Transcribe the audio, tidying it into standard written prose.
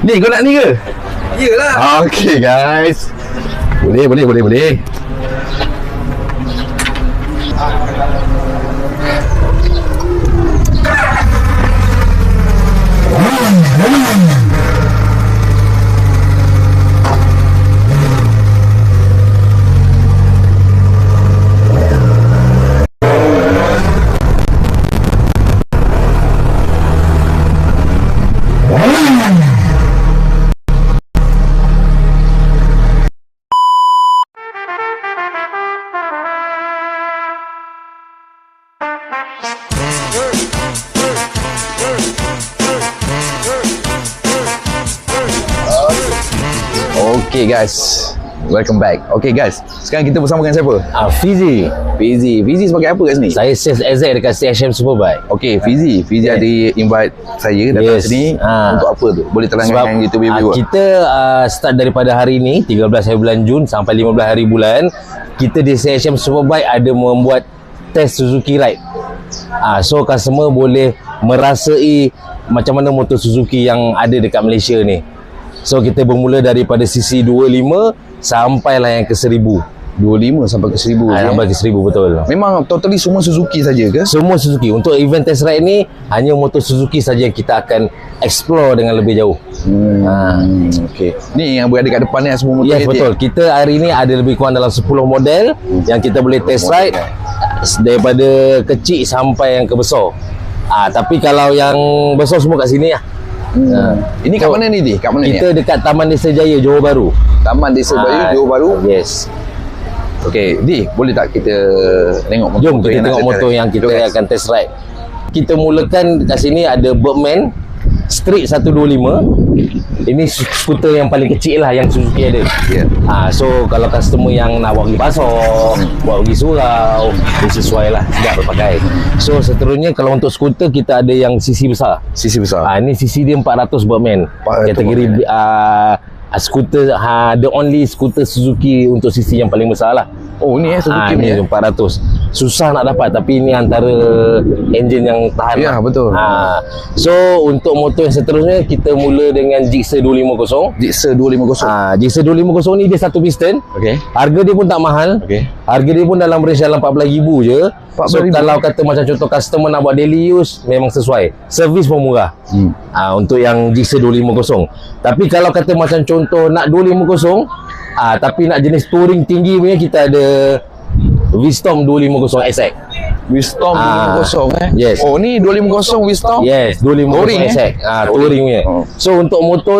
Ni kau nak ni ke? Yelah. Okay guys. Boleh. Okay guys, welcome back. Okay guys, sekarang kita bersama dengan siapa? Fizi. Fizi sebagai apa kat sini? Saya sales exec dekat CHM Superbike. Okay, Fizi ada invite saya datang sini untuk apa tu? Boleh terangkan Sebab dengan YouTube viewer? kita start daripada hari ni 13 hari bulan Jun sampai 15 hari bulan, kita di CHM Superbike ada membuat test Suzuki Ride. So customer boleh merasai macam mana motor Suzuki yang ada dekat Malaysia ni. So kita bermula daripada sisi 25 sampailah yang ke 1000. 25 sampai ke 1000. Sampai ke 1000, betul. Memang totally semua Suzuki saja ke? Semua Suzuki. Untuk event test ride ni hanya motor Suzuki saja yang kita akan explore dengan lebih jauh. Okay. Ni yang berada kat depan ni semua motor. Yes, betul. Kita hari ni ada lebih kurang dalam 10 model yang kita boleh test ride daripada kecil sampai yang ke besar. Tapi kalau yang besar semua kat sini lah. Ini kat mana ni? Kat mana kita ni? dekat Taman Desa Jaya, Johor Bahru. Taman Desa Jaya, Johor Bahru. Yes. Okay, boleh tak kita tengok motor? Jom kita tengok motor yang kita akan test ride. Kita mulakan kat sini ada Birdman Street 125. Ini skuter yang paling kecil lah yang Suzuki ada. So kalau customer yang nak bawa pergi pasar, bawa pergi surau, ini sesuai lah, sedap berpakai. So seterusnya kalau untuk skuter kita ada yang sisi besar. Ini sisi dia 400 Birdman. Kategori skuter, the only skuter Suzuki untuk sisi yang paling besar lah. Oh ni Suzuki ni 400. Susah nak dapat, tapi ini antara enjin yang tahan. Ya, betul. So untuk motor yang seterusnya kita mula dengan Gixxer 250. Gixxer 250 ni dia satu piston. Harga dia pun tak mahal. Harga dia pun dalam range dalam 14,000 je. So kalau kata macam contoh customer nak buat daily use, memang sesuai. Servis pun murah. Untuk yang Gixxer 250. Tapi kalau kata macam contoh nak 250, tapi nak jenis touring tinggi punya, kita ada Wisdom 250 SX. Wisdom 250 Yes. Oh ni 250 Wisdom? Yes, 250 SX. Touring punya. So untuk motor ni